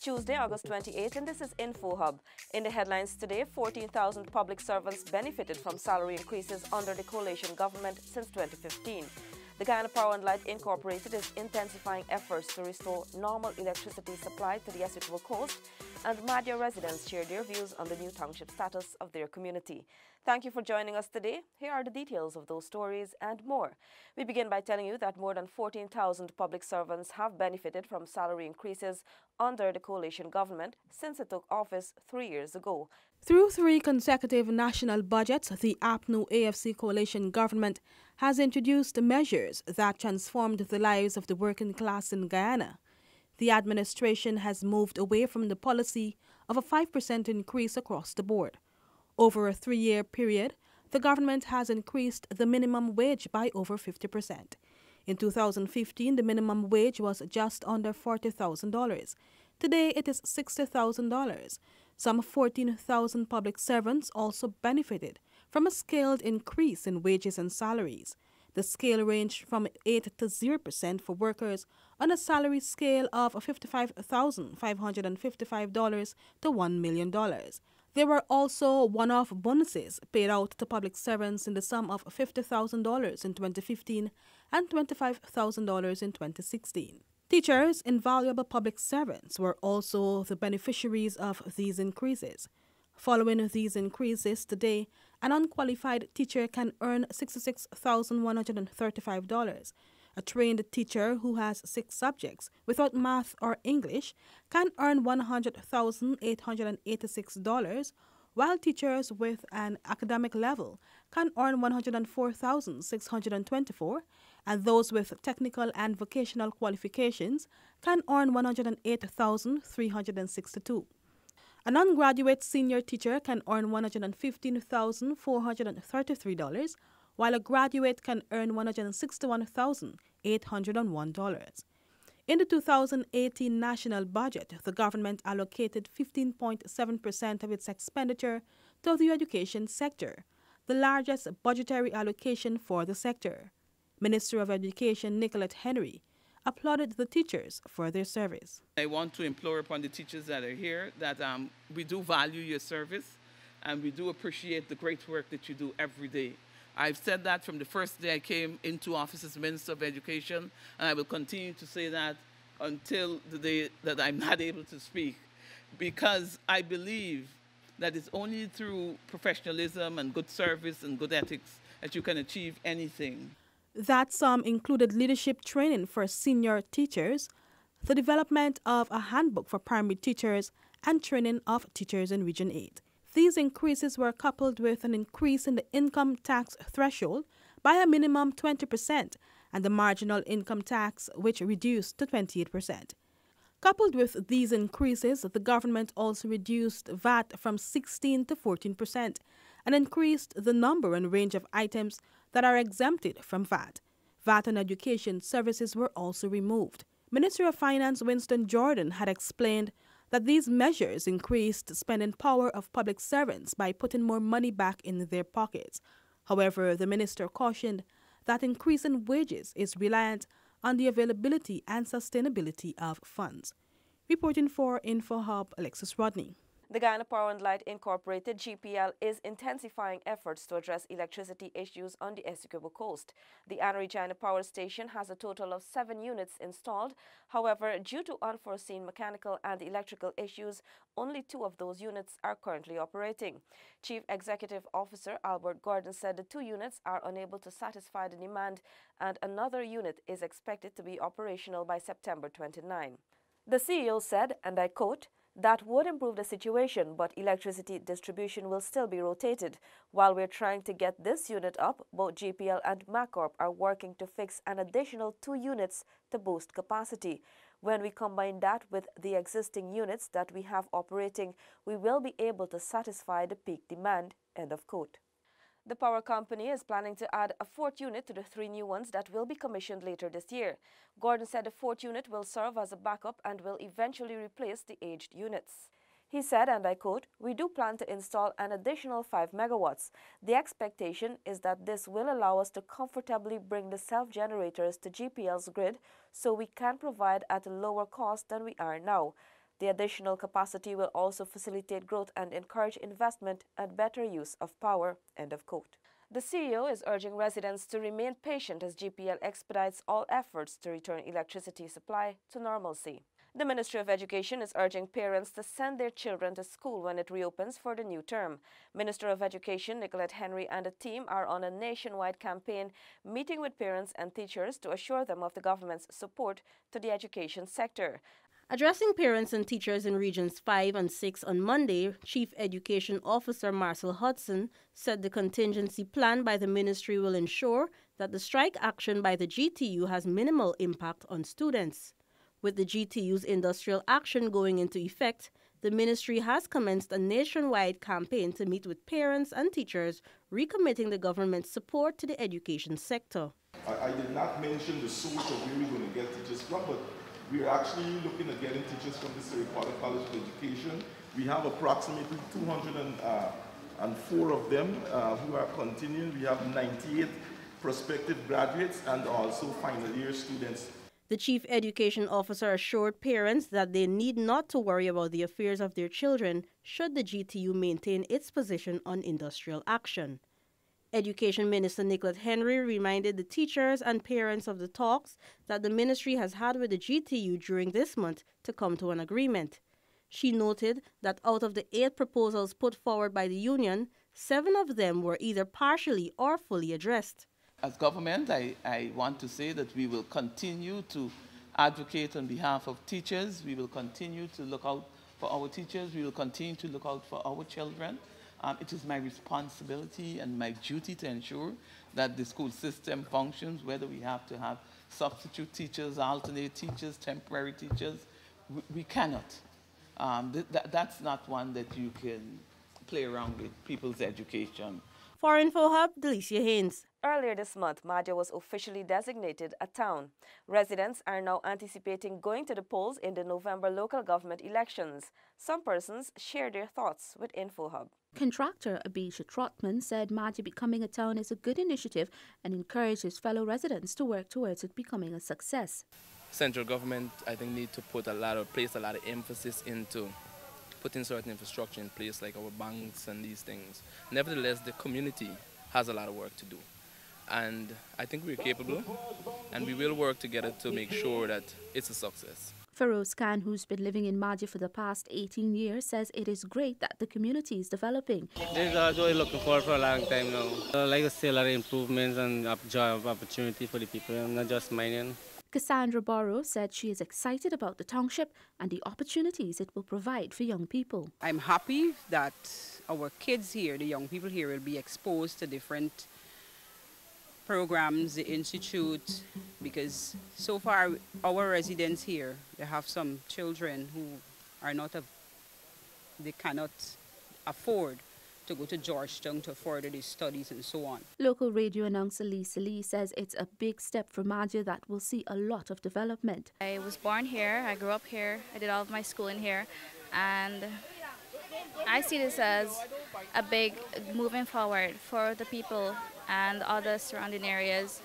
Tuesday, August 28th, and this is InfoHub. In the headlines today, 14,000 public servants benefited from salary increases under the coalition government since 2015. The Guyana Power and Light Incorporated is intensifying efforts to restore normal electricity supply to the Essequibo Coast, and Madhya residents share their views on the new township status of their community. Thank you for joining us today. Here are the details of those stories and more. We begin by telling you that more than 14,000 public servants have benefited from salary increases under the coalition government since it took office 3 years ago. Through 3 consecutive national budgets, the APNU AFC coalition government has introduced measures that transformed the lives of the working class in Guyana. The administration has moved away from the policy of a 5% increase across the board. Over a 3-year period, the government has increased the minimum wage by over 50%. In 2015, the minimum wage was just under $40,000. Today, it is $60,000. Some 14,000 public servants also benefited from a scaled increase in wages and salaries. The scale ranged from 8 to 0% for workers on a salary scale of $55,555 to $1 million. There were also one-off bonuses paid out to public servants in the sum of $50,000 in 2015 and $25,000 in 2016. Teachers, invaluable public servants, were also the beneficiaries of these increases. Following these increases today, an unqualified teacher can earn $66,135. A trained teacher who has 6 subjects without math or English can earn $100,886, while teachers with an academic level can earn $104,624, and those with technical and vocational qualifications can earn $108,362. A non-graduate senior teacher can earn $115,433, while a graduate can earn $161,801. In the 2018 national budget, the government allocated 15.7% of its expenditure to the education sector, the largest budgetary allocation for the sector. Minister of Education Nicolette Henry applauded the teachers for their service. I want to implore upon the teachers that are here that we do value your service and we do appreciate the great work that you do every day. I've said that from the first day I came into office as Minister of Education, and I will continue to say that until the day that I'm not able to speak, because I believe that it's only through professionalism and good service and good ethics that you can achieve anything. That some included leadership training for senior teachers, the development of a handbook for primary teachers, and training of teachers in Region 8. These increases were coupled with an increase in the income tax threshold by a minimum 20% and the marginal income tax, which reduced to 28%. Coupled with these increases, the government also reduced VAT from 16 to 14% and increased the number and range of items that are exempted from VAT. VAT on education services were also removed. Minister of Finance Winston Jordan had explained that these measures increased spending power of public servants by putting more money back in their pockets. However, the minister cautioned that increase in wages is reliant on the availability and sustainability of funds. Reporting for InfoHub, Alexis Rodney. The Guyana Power and Light Incorporated, GPL, is intensifying efforts to address electricity issues on the Essequibo Coast. The Guyana Power Station has a total of 7 units installed. However, due to unforeseen mechanical and electrical issues, only 2 of those units are currently operating. Chief Executive Officer Albert Gordon said the 2 units are unable to satisfy the demand, and another unit is expected to be operational by September 29. The CEO said, and I quote, "That would improve the situation, but electricity distribution will still be rotated. While we're trying to get this unit up, both GPL and MacCorp are working to fix an additional 2 units to boost capacity. When we combine that with the existing units that we have operating, we will be able to satisfy the peak demand." End of quote. The power company is planning to add a 4th unit to the 3 new ones that will be commissioned later this year. Gordon said the 4th unit will serve as a backup and will eventually replace the aged units. He said, and I quote, "We do plan to install an additional 5 megawatts. The expectation is that this will allow us to comfortably bring the self-generators to GPL's grid so we can provide at a lower cost than we are now. The additional capacity will also facilitate growth and encourage investment and better use of power, end of quote. The CEO is urging residents to remain patient as GPL expedites all efforts to return electricity supply to normalcy. The Ministry of Education is urging parents to send their children to school when it reopens for the new term. Minister of Education Nicolette Henry and the team are on a nationwide campaign meeting with parents and teachers to assure them of the government's support to the education sector. Addressing parents and teachers in Regions 5 and 6 on Monday, Chief Education Officer Marcel Hudson said the contingency plan by the ministry will ensure that the strike action by the GTU has minimal impact on students. With the GTU's industrial action going into effect, the ministry has commenced a nationwide campaign to meet with parents and teachers, recommitting the government's support to the education sector. I did not mention the source of where we're going to get teachers from, but we're actually looking at getting teachers from the Surrey College of Education. We have approximately 204 of them who are continuing. We have 98 prospective graduates and also final year students. The Chief Education Officer assured parents that they need not to worry about the affairs of their children should the GTU maintain its position on industrial action. Education Minister Nicolette Henry reminded the teachers and parents of the talks that the ministry has had with the GTU during this month to come to an agreement. She noted that out of the 8 proposals put forward by the union, 7 of them were either partially or fully addressed. As government, I want to say that we will continue to advocate on behalf of teachers. We will continue to look out for our teachers. We will continue to look out for our children. It is my responsibility and my duty to ensure that the school system functions, whether we have to have substitute teachers, alternate teachers, temporary teachers. We cannot. That's not one that you can play around with people's education. For InfoHub, Delicia Haynes. Earlier this month, Madhya was officially designated a town. Residents are now anticipating going to the polls in the November local government elections. Some persons share their thoughts with InfoHub. Contractor Abisha Trotman said Madhya becoming a town is a good initiative and encourages fellow residents to work towards it becoming a success. Central government, I think, need to place a lot of emphasis into putting certain infrastructure in place like our banks and these things. Nevertheless, the community has a lot of work to do. And I think we're capable, and we will work together to make sure that it's a success. Feroz Khan, who's been living in Madhya for the past 18 years, says it is great that the community is developing. This is what we're looking for a long time now. Like I say, a lot of improvements and job opportunity for the people, not just mining. Cassandra Borrow said she is excited about the township and the opportunities it will provide for young people. I'm happy that our kids here, the young people here, will be exposed to different programs, the institute, because so far our residents here, they have some children who are they cannot afford to go to Georgetown to further their studies and so on. Local radio announcer Lisa Lee says it's a big step for Madhya that will see a lot of development. I was born here, I grew up here, I did all of my schooling here, and I see this as a big moving forward for the people and other surrounding areas.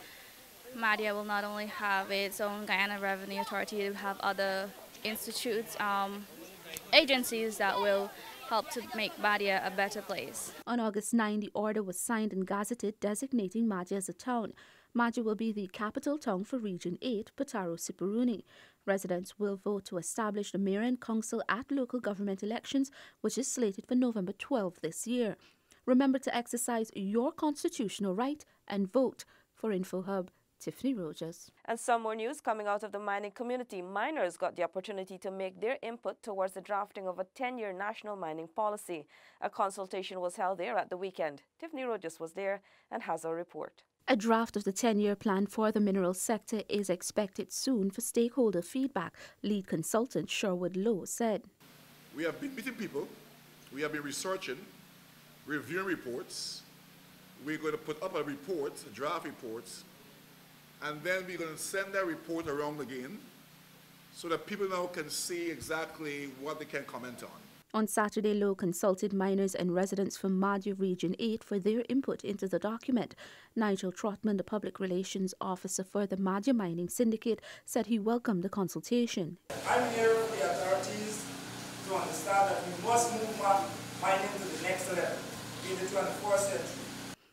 Madhya will not only have its own Guyana Revenue Authority, it will have other institutes, agencies that will help to make Madhya a better place. On August 9, the order was signed and gazetted designating Madhya as a town. Madhya will be the capital town for Region 8, Pataro Siparuni. Residents will vote to establish the mayor and council at local government elections, which is slated for November 12 this year. Remember to exercise your constitutional right and vote. For InfoHub, Tiffany Rogers. And some more news coming out of the mining community. Miners got the opportunity to make their input towards the drafting of a 10-year national mining policy. A consultation was held there at the weekend. Tiffany Rogers was there and has a report. A draft of the 10-year plan for the mineral sector is expected soon for stakeholder feedback, lead consultant Sherwood Lowe said. We have been meeting people, we have been researching, reviewing reports. We're going to put up a report, draft reports, and then we're going to send that report around again so that people now can see exactly what they can comment on. On Saturday, Lowe consulted miners and residents from Madhya Region 8 for their input into the document. Nigel Trotman, the public relations officer for the Madhya Mining Syndicate, said he welcomed the consultation. I'm here for the authorities start that we must move mining to the next level in the 21st century.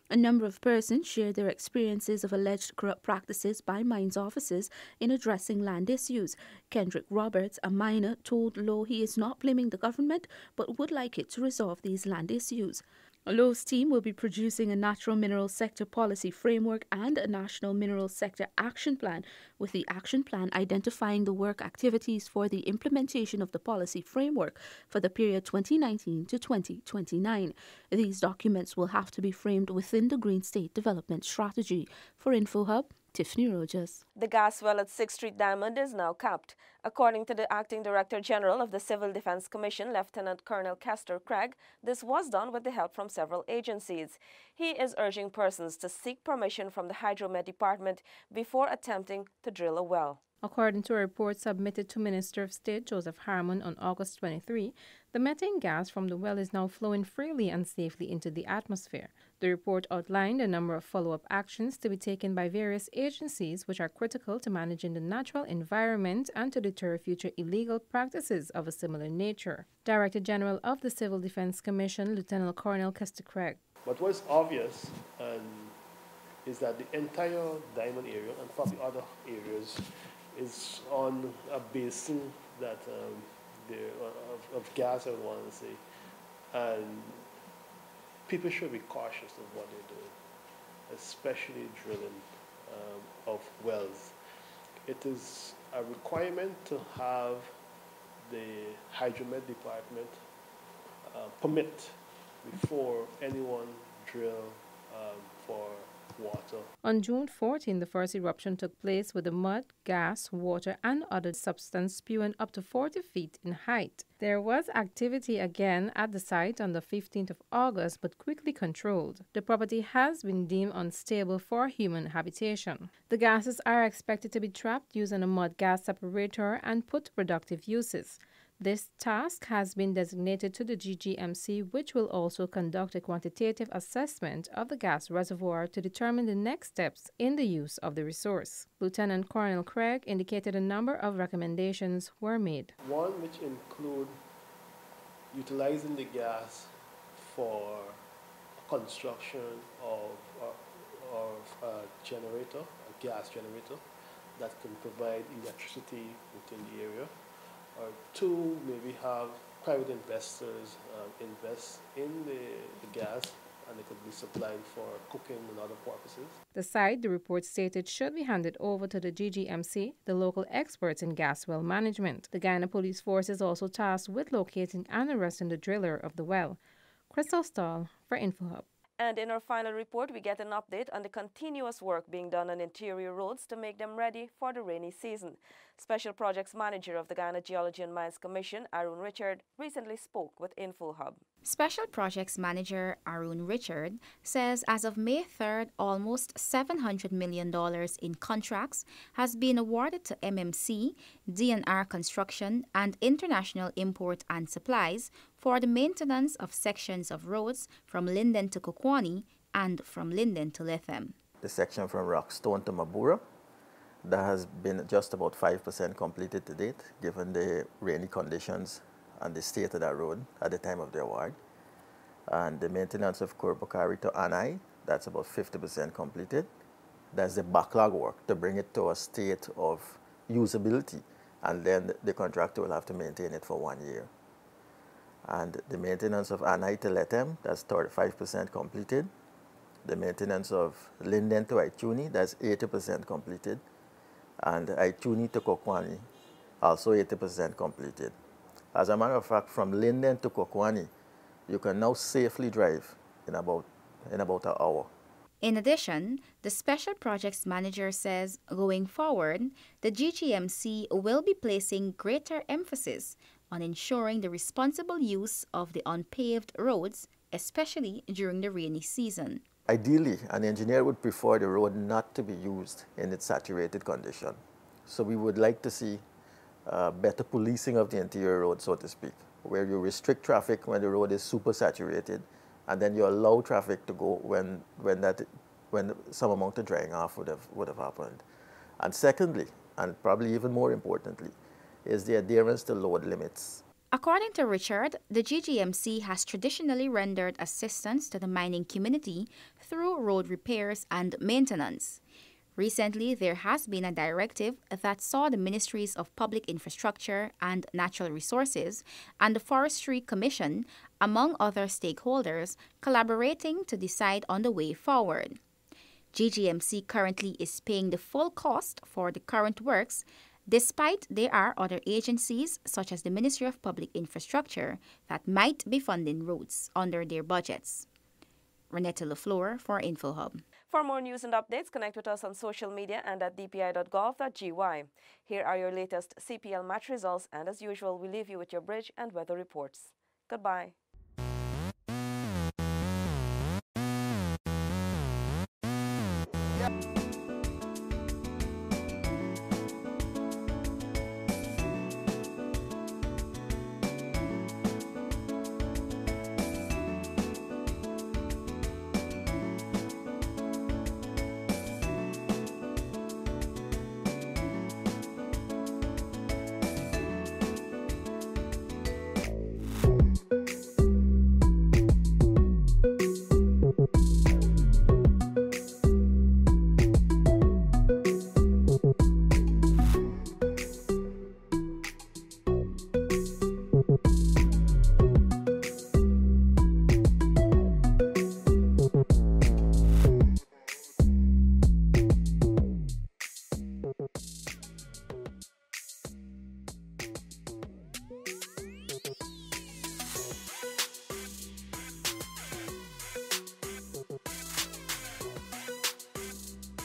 A number of persons shared their experiences of alleged corrupt practices by mines officers in addressing land issues. Kendrick Roberts, a miner, told Lowe he is not blaming the government but would like it to resolve these land issues. Lowe's team will be producing a natural mineral sector policy framework and a national mineral sector action plan, with the action plan identifying the work activities for the implementation of the policy framework for the period 2019 to 2029. These documents will have to be framed within the Green State Development Strategy. For InfoHub, Tiffany Rogers. The gas well at 6th Street Diamond is now capped. According to the Acting Director General of the Civil Defense Commission, Lieutenant Colonel Kester Craig, this was done with the help from several agencies. He is urging persons to seek permission from the Hydromet Department before attempting to drill a well. According to a report submitted to Minister of State Joseph Harmon on August 23, the methane gas from the well is now flowing freely and safely into the atmosphere. The report outlined a number of follow-up actions to be taken by various agencies which are critical to managing the natural environment and to deter future illegal practices of a similar nature. Director General of the Civil Defense Commission, Lieutenant Colonel Kester Craig. But what's obvious is that the entire diamond area and probably other areas is on a basin that of gas, I would want to say, and people should be cautious of what they're doing, especially drilling of wells. It is a requirement to have the Hydromet Department permit before anyone drill for water. On June 14, the first eruption took place with the mud, gas, water, and other substance spewing up to 40 feet in height. There was activity again at the site on the 15th of August, but quickly controlled. The property has been deemed unstable for human habitation. The gases are expected to be trapped using a mud gas separator and put to productive uses. This task has been designated to the GGMC, which will also conduct a quantitative assessment of the gas reservoir to determine the next steps in the use of the resource. Lieutenant Colonel Craig indicated a number of recommendations were made. One which include utilizing the gas for construction of a generator, a gas generator that can provide electricity within the area. Or two, maybe have private investors invest in the gas, and it could be supplied for cooking and other purposes. The site, the report stated, should be handed over to the GGMC, the local experts in gas well management. The Guyana Police Force is also tasked with locating and arresting the driller of the well. Crystal Stahl for InfoHub. And in our final report, we get an update on the continuous work being done on interior roads to make them ready for the rainy season. Special Projects Manager of the Guyana Geology and Mines Commission, Arun Richard, recently spoke with InfoHub. Special Projects Manager Arun Richard says as of May 3rd, almost $700 million in contracts has been awarded to MMC, DNR Construction, and International Import and Supplies for the maintenance of sections of roads from Linden to Kokwani and from Linden to Lethem. The section from Rockstone to Mabura, that has been just about 5% completed to date, given the rainy conditions and the state of that road at the time of the award. And the maintenance of Kurbukari to Anai, that's about 50% completed. That's the backlog work to bring it to a state of usability, and then the contractor will have to maintain it for 1 year. And the maintenance of Anai to Lethem, that's 35% completed. The maintenance of Linden to Ituni, that's 80% completed. And Ituni to Kokwani, also 80% completed. As a matter of fact, from Linden to Kokwani, you can now safely drive in about an hour. In addition, the Special Projects Manager says going forward, the GGMC will be placing greater emphasis on ensuring the responsible use of the unpaved roads, especially during the rainy season. Ideally, an engineer would prefer the road not to be used in its saturated condition. So we would like to see better policing of the interior road, so to speak, where you restrict traffic when the road is super saturated, and then you allow traffic to go when some amount of drying off would have happened. And secondly, and probably even more importantly, is the adherence to load limits. According to Richard, the GGMC has traditionally rendered assistance to the mining community through road repairs and maintenance. Recently, there has been a directive that saw the Ministries of Public Infrastructure and Natural Resources and the Forestry Commission, among other stakeholders, collaborating to decide on the way forward. GGMC currently is paying the full cost for the current works, despite there are other agencies, such as the Ministry of Public Infrastructure, that might be funding roads under their budgets. Renetta LaFleur for InfoHub. For more news and updates, connect with us on social media and at dpi.gov.gy. Here are your latest CPL match results, and as usual, we leave you with your bridge and weather reports. Goodbye. Yep.